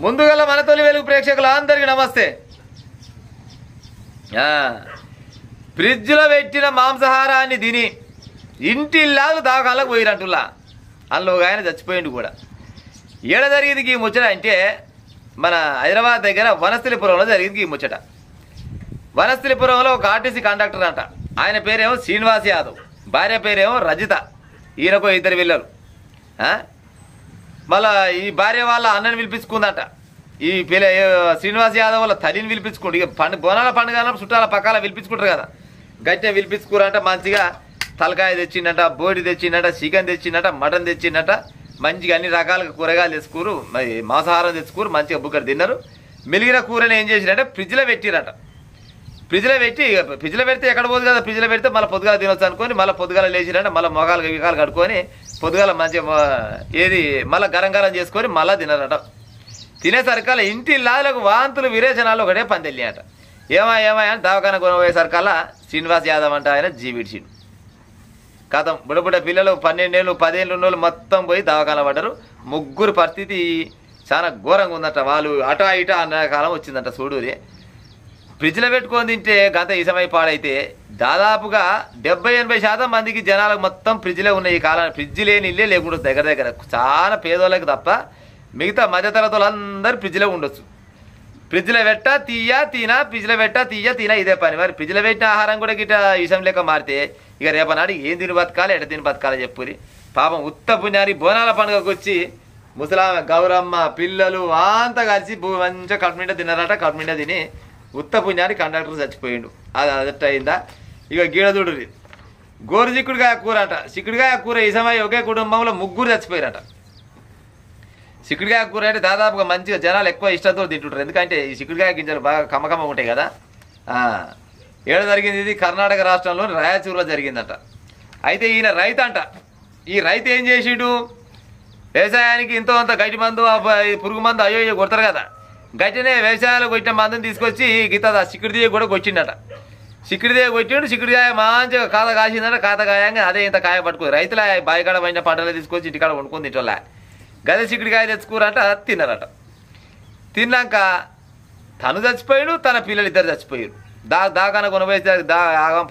ముందుగల మన తొలి వెలుగు ప్రేక్షకులందరికీ నమస్తే. ఫ్రిడ్జ్లో పెట్టిన మాంసాహారాన్ని తిని ఇంటిల్లాగా దాకాలకు పోయినట్టులా అందులో ఒక ఆయన చచ్చిపోయిండు కూడా. ఏడ జరిగింది ఈ ముచ్చట అంటే మన హైదరాబాద్ దగ్గర వనస్థలిపురంలో జరిగింది ఈ ముచ్చట. వనస్థలిపురంలో ఒక ఆర్టీసీ కండక్టర్ అంట. ఆయన పేరేమో శ్రీనివాస్ యాదవ్, భార్య పేరేమో రజిత. ఈయనకు 2 పిల్లలు. మళ్ళా ఈ భార్య వాళ్ళ అన్నని పిలిపించుకుందట. ఈ శ్రీనివాస్ యాదవ్ వాళ్ళ తల్లిని పిలిపించుకోండి. ఇక బోనాల పండుగ చుట్టాల పక్కల పిలిపించుకుంటారు కదా, గట్టిగా పిలిపించుకోరంట. మంచిగా తలకాయ తెచ్చిండట, బోడి తెచ్చిండట, చికెన్ తెచ్చిండట, మటన్ తెచ్చిండట. మంచిగా అన్ని రకాలుగా కూరగాయలు తెచ్చుకోరు, మాంసాహారం తెచ్చుకోరు. మంచిగా బుక్కడు తిన్నారు. మిగిలిన కూరని ఏం చేసినట్టే ఫ్రిడ్జ్లో పెట్టిరట. ఫ్రిడ్జ్లో పెడితే ఎక్కడ పోదు కదా, ఫ్రిడ్జ్లో పెడితే మళ్ళీ పొద్దుగాల తినొచ్చు అనుకొని మళ్ళీ పొద్దుగాల లేచిరంటే మళ్ళీ మొగాలు కడుక్కొని పొద్దుగాల మంచిగా మళ్ళీ గరం చేసుకొని మళ్ళీ తినరట. తినేసరికల్లా ఇంటి లాదులకు వాంతులు విరేచనాలు ఒకటే పని తెలియట. ఏమా అని దవాఖాన కొనబోయేసరికల్లా శ్రీనివాస్ యాదవ్ అంటే ఆయన జీవిడ్చిండు. కథం బుడబుడ పిల్లలు 12 ఏళ్ళు 10 ఏళ్ళు ఉన్నోళ్ళు మొత్తం పోయి దవాఖాన పడ్డారు. 3 పరిస్థితి చాలా ఘోరంగా ఉందట. వాళ్ళు అటా ఇటా అన్న కాలం వచ్చిందంట. చూడూరి ఫ్రిడ్జ్లో పెట్టుకొని తింటే గత ఇసమై పాడైతే దాదాపుగా 70-80% మందికి జనాలకు మొత్తం ఫ్రిడ్జ్లే ఉన్నాయి. ఈ కాలం ఫ్రిడ్జ్ లేని ఇల్లే లేకుండా దగ్గర చాలా పేదోళ్ళకి తప్ప మిగతా మధ్యతరగతి వాళ్ళందరూ ఫ్రిడ్జ్లో ఉండొచ్చు. ఫ్రిడ్జ్లో పెట్టా తినా ఫ్రిడ్జ్లో పెట్టా తినా ఇదే పని. మరి ఫ్రిడ్జ్లో పెట్టిన ఆహారం కూడా గిట్ట ఇసం లేక మారితే ఇక రేపనాడు ఏం తిని బతకాలి, ఎట తిని బతకాలి చెప్పురి. పాపం ఉత్త పుణ్యారి బోనాల పండుగకు వచ్చి ముసలామె గౌరమ్మ పిల్లలు అంతా కలిసి మంచిగా కడుపునిండా తిన్నారట. కడుపునిండా తిని ఉత్త పుణ్యానికి కండక్టర్ చచ్చిపోయిండు. అది అదట్టు అయిందా. ఇక గీడదుడు గోరు చిక్కుడుకాయ కూర అంట. చిక్కుడుకాయ కూర ఇసమై ఒకే కుటుంబంలో 3 చచ్చిపోయారట. చిక్కుడుకాయ కూర అంటే దాదాపుగా మంచిగా జనాలు ఎక్కువ ఇష్టంతో తింటుంటారు. ఎందుకంటే ఈ చిక్కుడుకాయ గింజలు బాగా కమ్మకమ్మ ఉంటాయి కదా. ఏడ జరిగింది ఇది కర్ణాటక రాష్ట్రంలోని రాయచూరులో జరిగిందట. అయితే ఈయన రైతు అంట. ఈ రైతు ఏం చేసిండు, వ్యవసాయానికి ఇంతో అంత గట్టి మందు పురుగు మందు అయ్యో కొడతారు కదా, గట్టినే వ్యవసాయాలు కొట్టిన మందుని తీసుకొచ్చి గీత చిక్కుడుదీయ కూడా కొట్టిండట. చిక్కుడుదీయ కొట్టిండు. చిక్కుడుకాయ మంచిగా కాత కాసిందట. కాత కాయంగా అదే ఇంత కాయ పట్టుకుంది. రైతుల బాయికాడ పైన పంటలు తీసుకొచ్చి ఇంటికాడ వండుకొని తింటోళ్ళ గదే చిక్కుడుకాయ తెచ్చుకోరంట. తిన్నారట. తిన్నాక తను చచ్చిపోయాడు, తన పిల్లలు 2 చచ్చిపోయారు. దాకాన కొనబోయి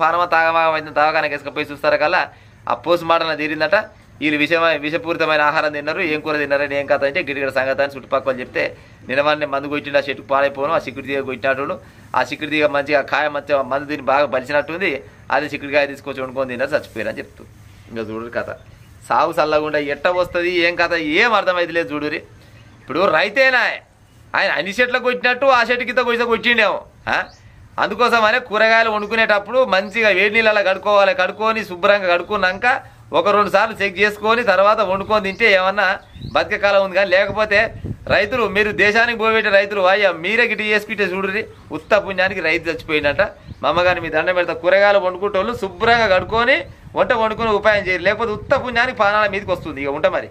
పానమా తాగమైనా దాకానకి వేసుకపోయి చూస్తారు కల్లా ఆ పోస్ట్ మార్టంలో తీరిందట. వీళ్ళు విషపూరితమైన ఆహారం తిన్నారు. ఏం కూర తిన్నారని ఏం కథ అంటే గిడిగడ సంగతి అని చుట్టుపక్కల చెప్తే నిలవన్నీ మందు కొట్టిండు. ఆ చెట్టుకు పాడైపోను. ఆ చిక్కుడుదీగ కొట్టినట్టు ఆ చిక్కుడుదీగ మంచిగా కాయ మంచిగా మందు తిని బాగా బలిచినట్టుంది. అది చిక్కుడుకాయ తీసుకొచ్చి వండుకొని తిన్నారు, చచ్చిపోయారు అని చెప్తూ. ఇంకా చూడరు కథ సాగు చల్లకుండా ఎట్ట వస్తుంది ఏం కథ ఏం అర్థమైతే లేదు. చూడురి ఇప్పుడు రైతేనా ఆయన అన్ని చెట్లకు కొట్టినట్టు ఆ చెట్టు కింద కొట్టిండేమో. అందుకోసమనే కూరగాయలు వండుకునేటప్పుడు మంచిగా వేడి నీళ్ళలో కడుక్కొని శుభ్రంగా కడుక్కున్నాక 1-2 సార్లు చెక్ చేసుకొని తర్వాత వండుకొని తింటే ఏమన్నా బతికే కాలం ఉంది. కానీ లేకపోతే రైతులు మీరు దేశానికి పోయేట రైతులు అయ్యా మీరే గిట్టి చేసుకుంటే చూడురి ఉత్త పుణ్యానికి రైతు చచ్చిపోయినట్ట. మా అమ్మగారిని మీ దండం పెడతా కూరగాయలు వండుకుంటే వాళ్ళు శుభ్రంగా కడుక్కొని వండుకొని ఉపాయం చేయరు. లేకపోతే ఉత్త పుణ్యానికి పానాల మీదకి వస్తుంది. ఇక ఉంటా మరి.